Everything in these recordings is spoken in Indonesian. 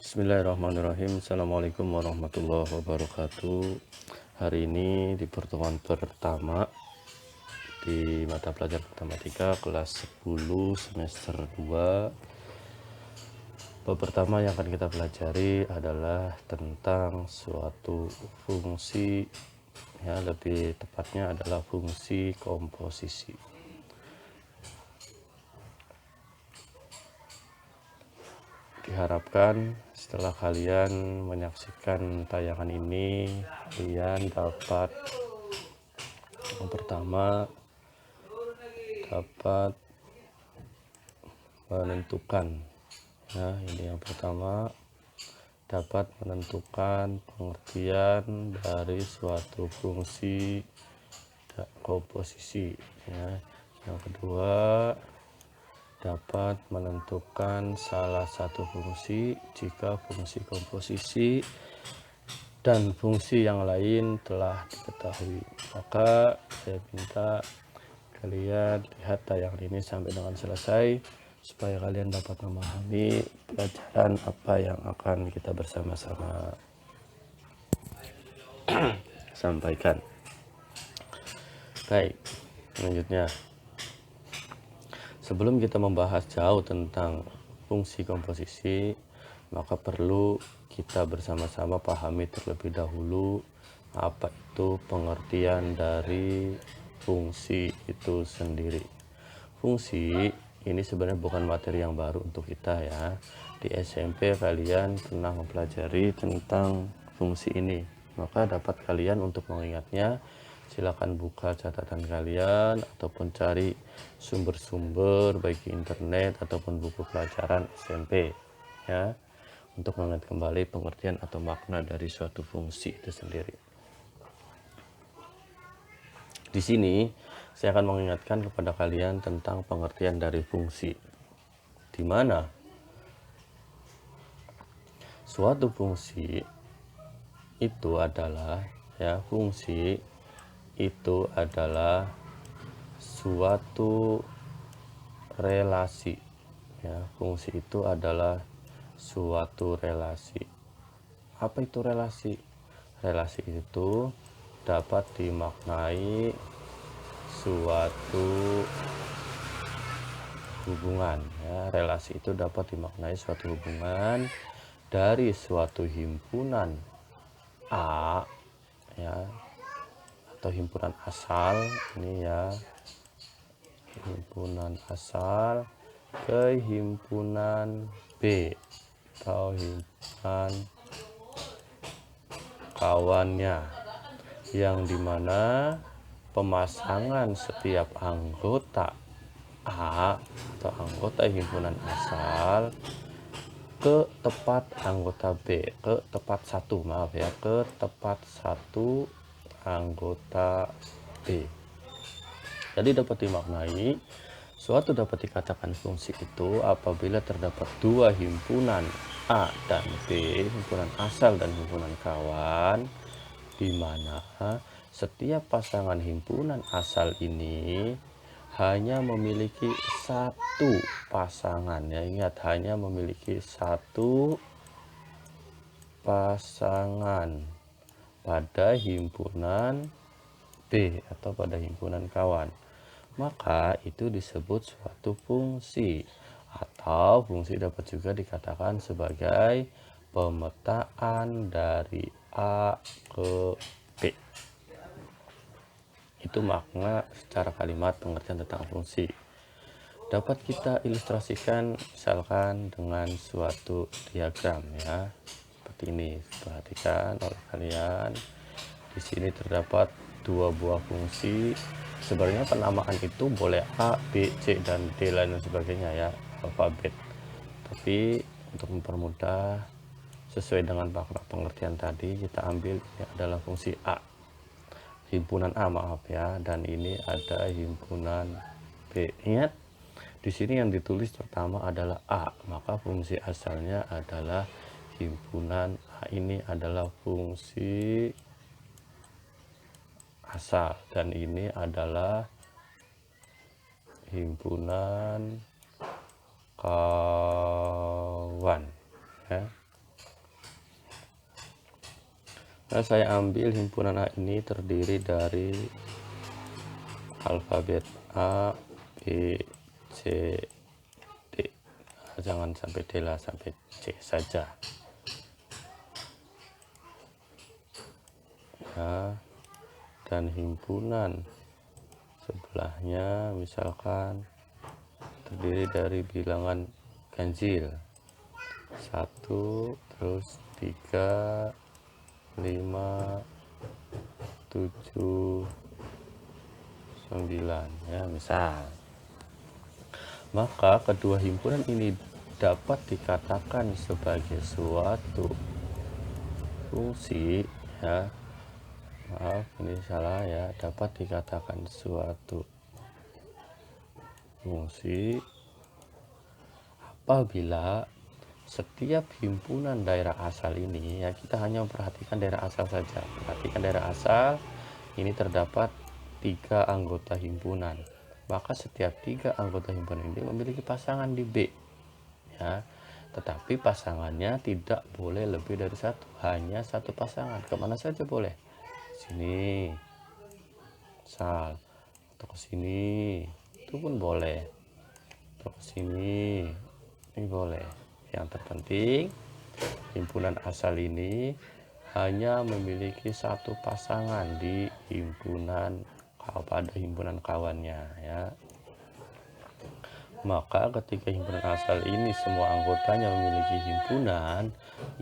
Bismillahirrahmanirrahim. Assalamualaikum warahmatullahi wabarakatuh. Hari ini di pertemuan pertama di mata pelajaran matematika kelas 10 semester 2. Bab pertama yang akan kita pelajari adalah tentang suatu fungsi, ya lebih tepatnya adalah fungsi komposisi. Diharapkan setelah kalian menyaksikan tayangan ini, kalian dapat yang pertama dapat menentukan, ya ini yang pertama, dapat menentukan pengertian dari suatu fungsi komposisi, ya. Yang kedua, dapat menentukan salah satu fungsi jika fungsi komposisi dan fungsi yang lain telah diketahui. Maka saya minta kalian lihat tayangan ini sampai dengan selesai supaya kalian dapat memahami pelajaran apa yang akan kita bersama-sama sampaikan. Baik, selanjutnya, sebelum kita membahas jauh tentang fungsi komposisi, maka perlu kita bersama-sama pahami terlebih dahulu apa itu pengertian dari fungsi itu sendiri. Fungsi ini sebenarnya bukan materi yang baru untuk kita, ya. Di SMP kalian pernah mempelajari tentang fungsi ini, maka dapat kalian untuk mengingatnya silakan buka catatan kalian ataupun cari sumber-sumber baik di internet ataupun buku pelajaran SMP, ya, untuk mengingat kembali pengertian atau makna dari suatu fungsi itu sendiri. Di sini saya akan mengingatkan kepada kalian tentang pengertian dari fungsi, di mana suatu fungsi itu adalah, ya, fungsi itu adalah suatu relasi, ya. Fungsi itu adalah suatu relasi. Apa itu relasi? Relasi itu dapat dimaknai suatu hubungan, ya. Relasi itu dapat dimaknai suatu hubungan dari suatu himpunan A, ya, atau himpunan asal ini, ya, himpunan asal ke himpunan B atau himpunan kawannya, yang dimana pemasangan setiap anggota A atau anggota himpunan asal ke tepat anggota B, ke tepat satu, maaf ya, ke tepat satu anggota B. Jadi dapat dimaknai suatu dapat dikatakan fungsi itu apabila terdapat dua himpunan A dan B, himpunan asal dan himpunan kawan, di mana setiap pasangan himpunan asal ini hanya memiliki satu pasangan, ya, ingat, hanya memiliki satu pasangan pada himpunan B atau pada himpunan kawan, maka itu disebut suatu fungsi, atau fungsi dapat juga dikatakan sebagai pemetaan dari A ke B. Itu makna secara kalimat pengertian tentang fungsi. Dapat kita ilustrasikan misalkan dengan suatu diagram, ya, seperti ini. Perhatikan oleh kalian, di sini terdapat dua buah fungsi. Sebenarnya penamaan itu boleh A, B, C, dan D lain dan sebagainya, ya, alfabet. Tapi untuk mempermudah sesuai dengan makna pengertian tadi, kita ambil ini adalah fungsi A, himpunan A, maaf ya, dan ini ada himpunan B. Ingat, di sini yang ditulis pertama adalah A, maka fungsi asalnya adalah himpunan A. Ini adalah fungsi asal dan ini adalah himpunan kawan, ya. Nah, saya ambil himpunan A ini terdiri dari alfabet A, B, C, D. Nah, jangan sampai D lah, sampai C saja. Ya, dan himpunan sebelahnya misalkan terdiri dari bilangan ganjil 1, terus 3, 5, 7, 9 ya misal. Maka kedua himpunan ini dapat dikatakan sebagai suatu fungsi ya. Maaf ini salah ya, dapat dikatakan suatu fungsi apabila setiap himpunan daerah asal ini ya, kita hanya memperhatikan daerah asal saja. Perhatikan daerah asal ini terdapat 3 anggota himpunan, maka setiap 3 anggota himpunan ini memiliki pasangan di B ya. Tetapi pasangannya tidak boleh lebih dari satu, hanya satu pasangan. Kemana saja boleh, sini misal, atau ke sini itu pun boleh, atau ke sini ini boleh. Yang terpenting himpunan asal ini hanya memiliki satu pasangan di himpunan pada himpunan kawannya ya. Maka ketika himpunan asal ini semua anggotanya memiliki himpunan,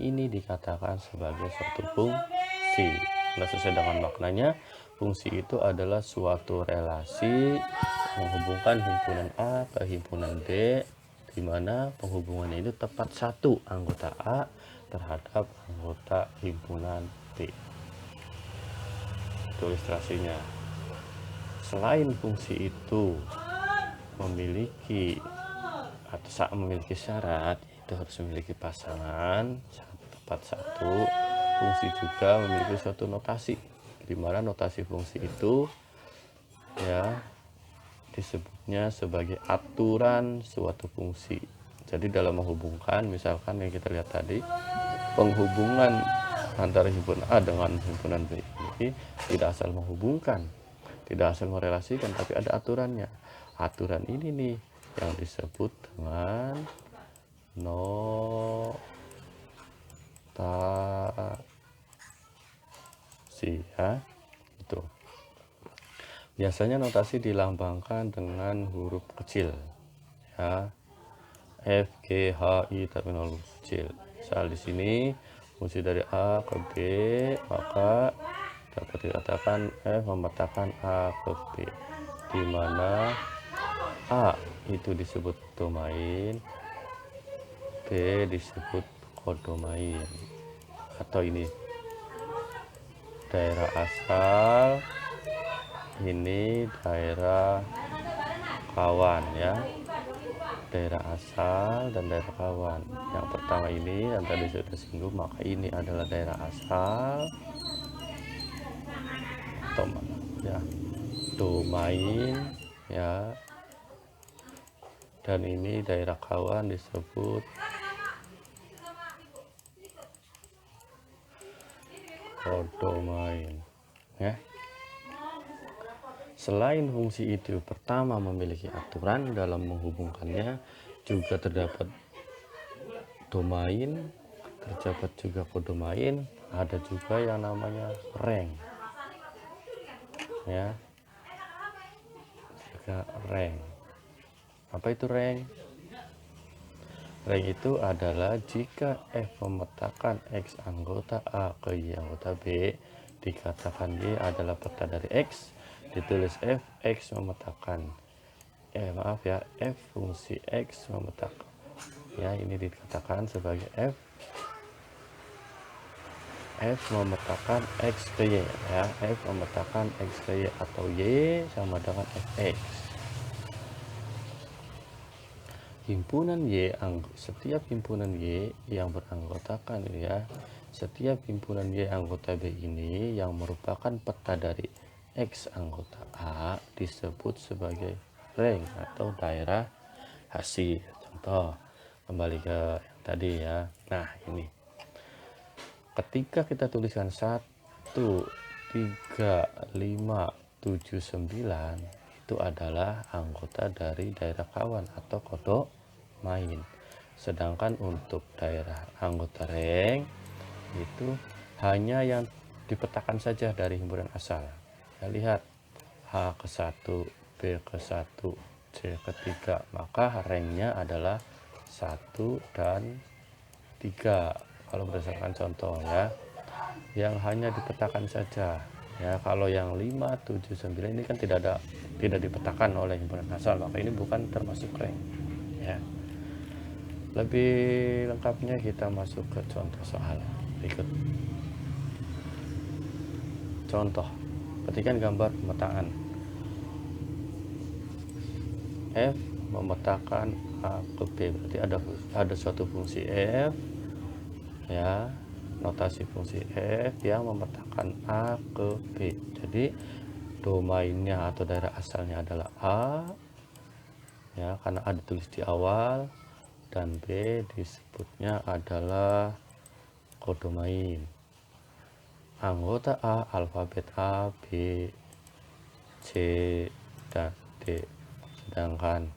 ini dikatakan sebagai suatu fungsi. Nah, sesuai dengan maknanya, fungsi itu adalah suatu relasi menghubungkan himpunan A ke himpunan B, di mana penghubungannya itu tepat satu anggota A terhadap anggota himpunan B. Itu ilustrasinya. Selain fungsi itu memiliki syarat, itu harus memiliki pasangan tepat satu, fungsi juga memiliki suatu notasi, di mana notasi fungsi itu ya disebutnya sebagai aturan suatu fungsi. Jadi dalam menghubungkan, misalkan yang kita lihat tadi, penghubungan antara himpunan A dengan himpunan B ini tidak asal menghubungkan, tidak asal merelasikan, tapi ada aturannya. Aturan ini nih yang disebut dengan notasi ya. Itu biasanya notasi dilambangkan dengan huruf kecil ya, F, G, H, I, tapi huruf kecil. Misal di sini fungsi dari A ke B, maka dapat dikatakan F memetakan A ke B, di mana A itu disebut domain, B disebut kodomain. Atau ini daerah asal, ini daerah kawan ya. Daerah asal dan daerah kawan. Yang pertama ini yang tadi sudah singgung, maka ini adalah daerah asal atau ya domain ya. Dan ini daerah kawan disebut kodomain ya. Selain fungsi itu pertama memiliki aturan dalam menghubungkannya, juga terdapat domain, terdapat juga kodomain, ada juga yang namanya rank ya, juga rank. Apa itu rank? Rank itu adalah jika F memetakan X anggota A ke Y anggota B, dikatakan Y adalah peta dari X, ditulis F, X memetakan F fungsi X memetakan ya, ini dikatakan sebagai F memetakan X ke Y ya, F memetakan X ke Y atau Y sama dengan Fx. Himpunan Y, setiap himpunan Y yang beranggotakan ya, setiap himpunan Y anggota B ini yang merupakan peta dari X anggota A disebut sebagai rank atau daerah hasil. Contoh, kembali ke yang tadi ya. Nah ini ketika kita tuliskan 13579 itu adalah anggota dari daerah kawan atau kodomain. Sedangkan untuk daerah anggota ring itu hanya yang dipetakan saja dari himpunan asal. Ya, lihat H ke 1, B ke 1, C ke 3, maka ringnya adalah 1 dan 3 kalau berdasarkan contoh ya, yang hanya dipetakan saja ya. Kalau yang 579 ini kan tidak dipetakan oleh himpunan asal, maka ini bukan termasuk ring ya. Lebih lengkapnya kita masuk ke contoh soal berikut. Contoh, petikan gambar pemetaan. F memetakan A ke B, berarti ada suatu fungsi F ya, notasi fungsi F yang memetakan A ke B. Jadi domainnya atau daerah asalnya adalah A ya, karena A ditulis di awal, dan B disebutnya adalah kodomain. Anggota A, alfabet A, B, C, dan D. Sedangkan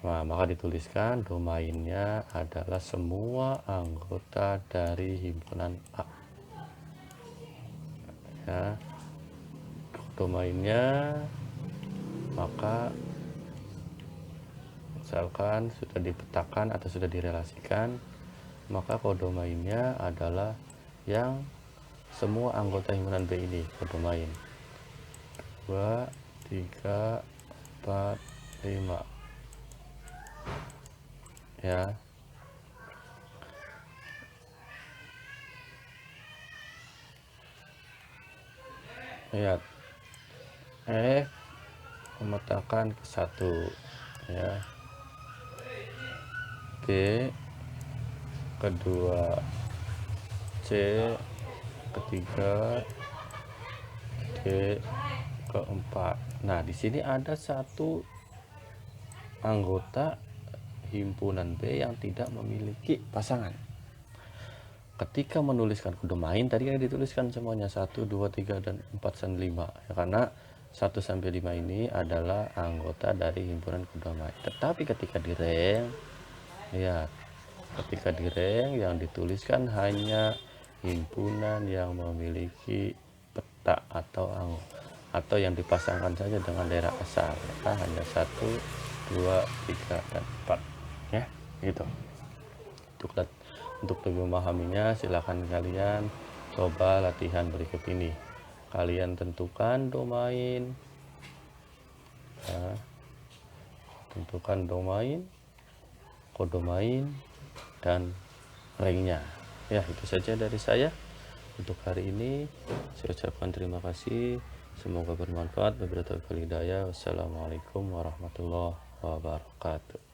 maka dituliskan domainnya adalah semua anggota dari himpunan A ya. Domainnya, maka misalkan sudah dipetakan atau sudah direlasikan, maka kodomainnya adalah yang semua anggota himpunan B ini, kodomain 2, 3, 4, 5 ya. Lihat, F memetakan ke 1 ya, B kedua, C ketiga, D keempat. Nah, di sini ada satu anggota himpunan B yang tidak memiliki pasangan. Ketika menuliskan kodomain tadi kan dituliskan semuanya 1, 2, 3, dan 4 dan 5 ya, karena 1 sampai 5 ini adalah anggota dari himpunan kodomain. Tetapi ketika di ring, lihat, ketika di ring yang dituliskan hanya himpunan yang memiliki peta atau yang dipasangkan saja dengan daerah asal, maka hanya 1, 2, 3, dan 4 ya, gitu. Untuk lebih memahaminya, silakan kalian coba latihan berikut ini. Kalian tentukan domain ya, tentukan domain, kodomain, dan ringnya ya. Itu saja dari saya untuk hari ini. Saya ucapkan terima kasih, semoga bermanfaat. Wabillahi taufiq wal hidayah. Wassalamualaikum warahmatullahi wabarakatuh.